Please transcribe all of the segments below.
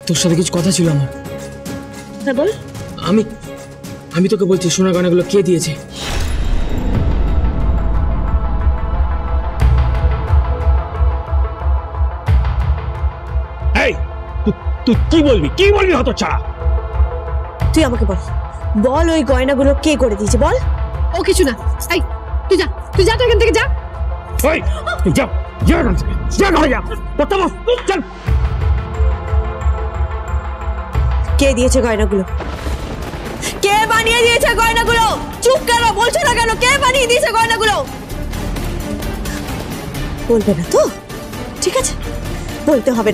তোর সাথে কিছু কথা ছিল আমার। হ্যাঁ বল। আমি তোকে বলছি সোনার গয়নাগুলো কে দিয়েছে। এই তুই কি বলবি হতচ্ছাড়া? তুই আমাকে বল বল ওই গয়নাগুলো কে করে দিয়েছে বল। ও কিছু না। এই তুই যা তো এখান থেকে যা। ওই যা এখান থেকে, যা ঘরে যা। চল। কে দিয়েছে গয়নাগুলো? কে বানিয়ে দিয়েছে গয়নাগুলো? চুপ কেন বলছো না কেন? কে বানিয়ে দিয়েছে গয়নাগুলো? বলবে না তো? ঠিক আছে, বলতে হবে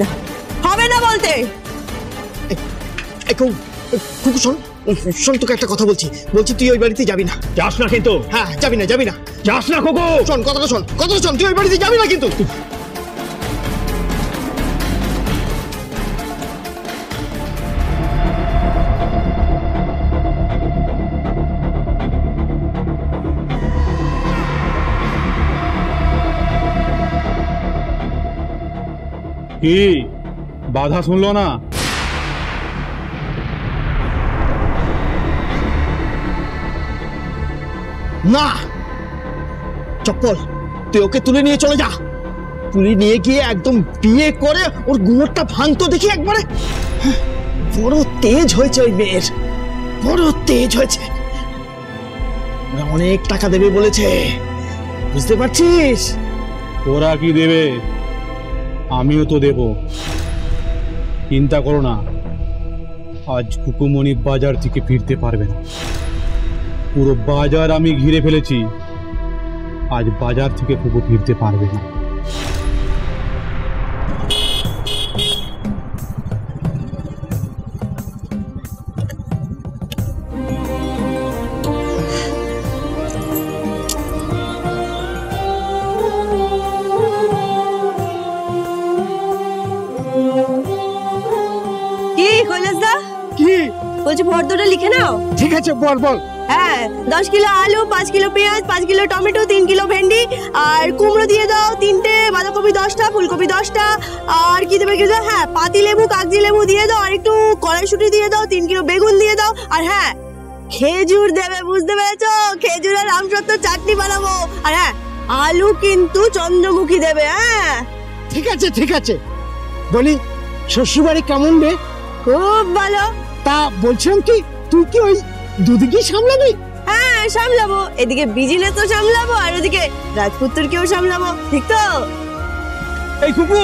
না বলতে। কুকু শোন তোকে একটা কথা বলছি তুই ওই বাড়িতে যাবি না। যাস না কিন্তু। হ্যাঁ যাবি না যাস না কুকু। শোন কথাটা শোন তুই ওই বাড়িতে যাবি না কিন্তু। কি বাধা শুনলো না? না চপ্পল, তুই ওকে তুলে নিয়ে চলে যা। তুলে নিয়ে গিয়ে একদম বিয়ে করে ওর গুমরটা ভাঙতো দেখি একবারে। বড় তেজ হয়েছে ওই মেয়ের, বড় তেজ হয়েছে। ওরা অনেক টাকা দেবে বলেছে, বুঝতে পারছিস? ওরা কি দেবে? আমিও তো দেব, চিন্তা করো না। আজ কুকুমণি বাজার থেকে ফিরতে পারবে না। পুরো বাজার আমি ঘিরে ফেলেছি, আজ বাজার থেকে কুকু ফিরতে পারবে না। কি কৈলাসদা? কি বলছি ফর্দটা লিখে নাও। ঠিক আছে বল। হ্যাঁ 10 কিলো আলু, 5 কিলো পেঁয়াজ, 5 কিলো টমেটো, 3 কিলো ভেন্ডি, আর কুমড়ো দিয়ে দাও 3টে, বাঁধাকপি 10টা, ফুলকপি 10টা, আর কি দেবে কি? হ্যাঁ পাতি লেবু, কাগজি লেবু দিয়ে দাও, আর একটু কড়াইশুঁটি দিয়ে দাও, 3 কিলো বেগুন দিয়ে দাও, আর হ্যাঁ খেজুর দেবে, বুঝতে পেরেছো? খেজুরের আমসত্ব চাটনি বানাবো। আর হ্যাঁ আলু কিন্তু চন্দ্রমুখী দেবে। হ্যাঁ ঠিক আছে বলি, শ্বশুরবাড়ি কেমন রে? খুব ভালো। তা বলছিলাম কি, তুই কি ওই দুদিকে সামলাবি? হ্যাঁ সামলাবো, এদিকে বিজনেসও সামলাবো আর ওদিকে রাজপুত্রকেও সামলাবো, ঠিক তো? এই কুকু,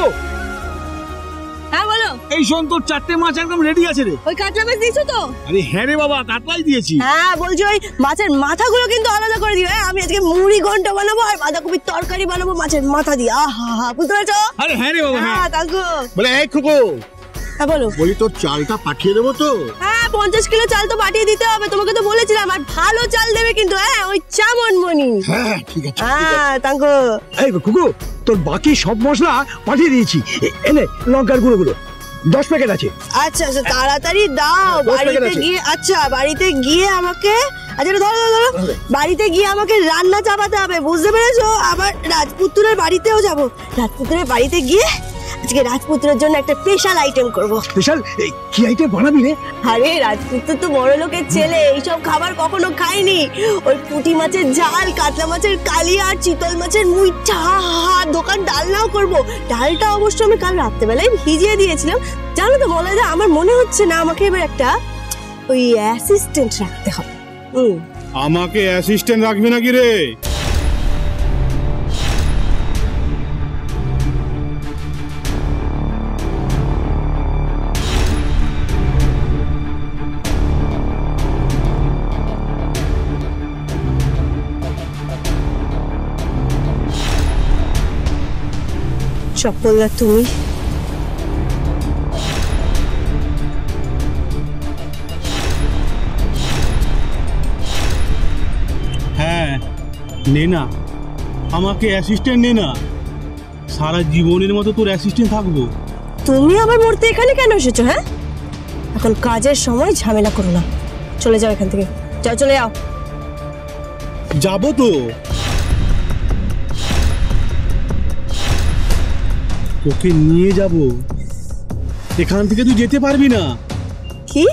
হ্যাঁ বলো। এই শোন, তোর 4টে মাছ একদম রেডি আছে রে। ওই কাতলা মাছ দিয়েছো তো? আরে হ্যাঁ রে বাবা, কাতলাই দিয়েছি। হ্যাঁ বলছি ওই মাছের মাথাগুলো কিন্তু আলাদা করে দিও। হ্যাঁ আমি আজকে মুড়ি ঘন্ট বানাবো আর বাঁধাকপির তরকারি বানাবো মাছের মাথা দিয়ে। আহা বুঝতে পেরেছো? আরে হ্যাঁ রে বাবা। হ্যাঁ তাকো। বলে এই কুকু, হ্যাঁ বলো। বলি তোর চালটা পাঠিয়ে দেবো তো? হ্যাঁ 50 কিলো চাল তো পাঠিয়ে দিতে হবে, তোমাকে তো বলেছিলাম। আর ভালো চাল দেবে কিন্তু, হ্যাঁ ওই চামনমণি। হ্যাঁ ঠিক আছে। হ্যাঁ তাকো। এই কুকু, তোর বাকি সব মশলা পাঠিয়ে দিয়েছি। এনে লঙ্কার গুঁড়ো 10 প্যাকেট আছে। আচ্ছা তাড়াতাড়ি দাও। বাড়িতে গিয়ে বাড়িতে গিয়ে আমাকে ধরো বাড়িতে গিয়ে আমাকে রান্না চাপাতে হবে, বুঝতে পেরেছো? আবার রাজপুত্রের বাড়িতেও যাব। রাজপুত্রের বাড়িতে গিয়ে আজকে রাজপুত্রের জন্য একটা স্পেশাল আইটেম করব। স্পেশাল কি আইটেম বানাবি রে? আরে রাজপুত্র তো বড় লোকের ছেলে, এইসব খাবার কখনো খায়নি। ওই পুঁটি মাছের ঝাল, কাতলা মাছের কালিয়া আর চিতল মাছের মুইঠা। দোকান ডালনাও করব। ডালটা অবশ্য আমি কাল রাত্রেবেলায় ভিজিয়ে দিয়েছিলাম। জানো তো মলয়দা, আমার মনে হচ্ছে না আমাকে এবার একটা ওই অ্যাসিস্ট্যান্ট রাখতে হবে। আমাকে অ্যাসিস্ট্যান্ট রাখবি নাকি রে? চপ্পলদা তুমি? হ্যাঁ নে না, আমাকে অ্যাসিস্ট্যান্ট নে না। সারা জীবনের মতো তোর অ্যাসিস্ট্যান্ট থাকবো। তুমি আবার মরতে এখানে কেন এসেছো? হ্যাঁ এখন কাজের সময়, ঝামেলা করো না। চলে যাও এখান থেকে, যাও চলে যাও। যাবো তো, তোকে নিয়ে যাব। এখান থেকে তুই যেতে পারবি না। কি?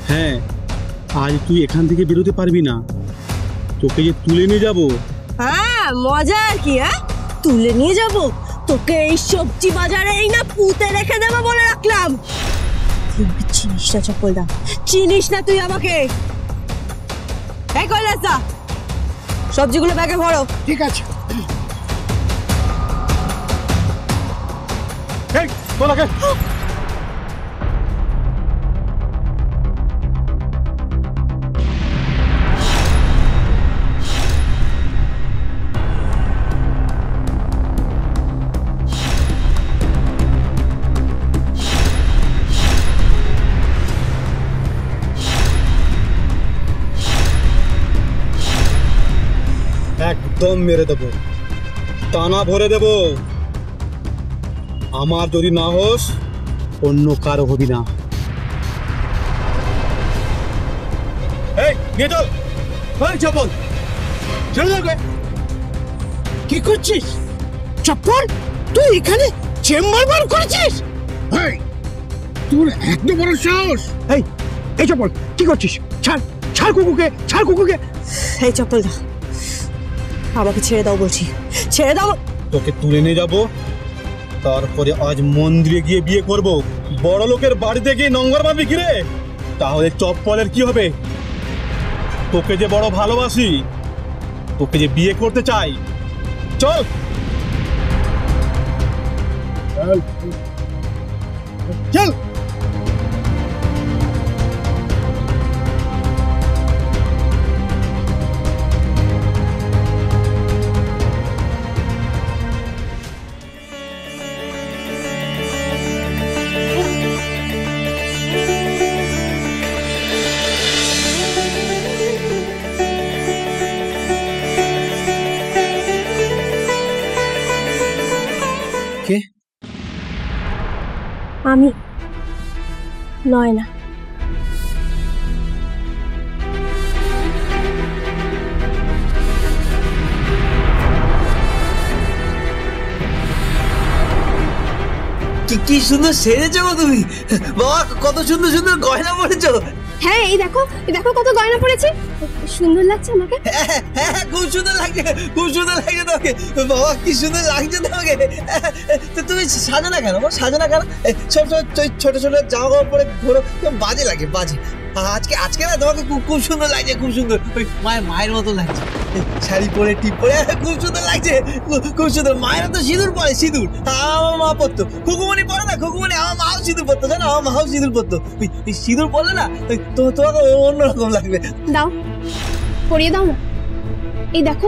হ্যাঁ, আজ তুই এখান থেকে বেরোতে পারবি না। তোকে যে তুলে নিয়ে যাব। হ্যাঁ, মজা আর কি। হ্যাঁ, তুলে নিয়ে যাব তোকে এই সবজি বাজারে, এই না পুঁতে রেখে দেবো বলে রাখলাম। তুই আমাকে চিনিস না চপ্পলদা, চিনিস না তুই আমাকে। এই কৈলাস দা, সবজিগুলো ব্যাগে ভরো। ঠিক আছে। এই বল আগে। একদম মেরে দেবো, টানা ভরে দেবো। আমার যদি না হোস, অন্য কারো হবি না। এই নিয়ে চল। এই চপ্পল ছেড়ে দাও। কি করছিস চপ্পল? তুই এখানে চেম্বার বার করেছিস? এই তোর এত বড় সাহস! এই এই চপ্পল কি করছিস? ছাড় ছাড় কুকুকে, ছাড় কুকুকে। এই চপ্পলদা, আমাকে ছেড়ে দাও বলছি, ছেড়ে দাও। তোকে তুলে নিয়ে যাব, তারপরে আজ মন্দিরে গিয়ে বিয়ে করব। বড় লোকের বাড়িতে গিয়ে নোংর মারবি কিরে? তাহলে চপ্পলের কি হবে? তোকে যে বড় ভালোবাসি, তোকে যে বিয়ে করতে চাই। চল চল। কে? আমি নয়না। কি সুন্দর সেজেছো গো তুমি, বাবা কত সুন্দর সুন্দর গয়না পরেছো। হ্যাঁ, এই দেখো কত গয়না পড়েছে, সুন্দর লাগছে আমাকে। হ্যাঁ, খুব সুন্দর লাগছে, খুব সুন্দর লাগছে তোমাকে বাবা, কি সুন্দর লাগছে তোমাকে। তো তুমি সাজো না কেন, সাজো না কেন? ছোট ছোট ছোট জামা কাপড় পরে ঘোরো, বাজে লাগে, বাজে। আজকে না তোমাকে খুব সুন্দর লাগছে, খুব সুন্দর। ওই মায়ের মতো লাগছে, শাড়ি পরে টিপ পরে খুব সুন্দর লাগছে, খুব সুন্দর। মায়েরা তো সিঁদুর পরে, সিঁদুর আমার মা পরতো। খুকুমনি পরে না, খুকুমনি আমার মাও সিঁদুর পরতো, জানো, আমার মাও সিঁদুর পরতো। ওই সিঁদুর পরলে না তোমাকে অন্যরকম লাগবে। দাও, পরিয়ে দাও না। এই দেখো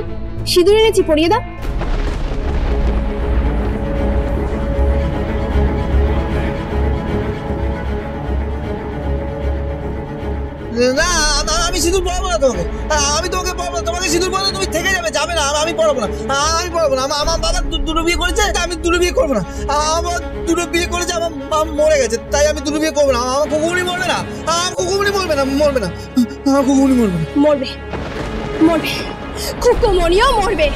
সিঁদুর এনেছি, পরিয়ে দাও। না, আমি সিঁদুর পরাবো না তোমাকে, আমি তোমাকে পরাবো না। তোমাকে সিঁদুর পরাবো, তুমি থেকে যাবে না। আমি পরাবো না, আমি পরাবো না। আমার বাবা দুটো বিয়ে করেছে, আমি দুটো বিয়ে করবো না। আমার দুটো বিয়ে করেছে, আমার মরে গেছে, তাই আমি দুটো বিয়ে করবো না। আমার কুকুমনি মরবে না, আমার কুকুমনি মরবে না, মরবে না, আমার কুকুমনি মরবে না। মরবে, মরবে, খুকুমনিও মরবে।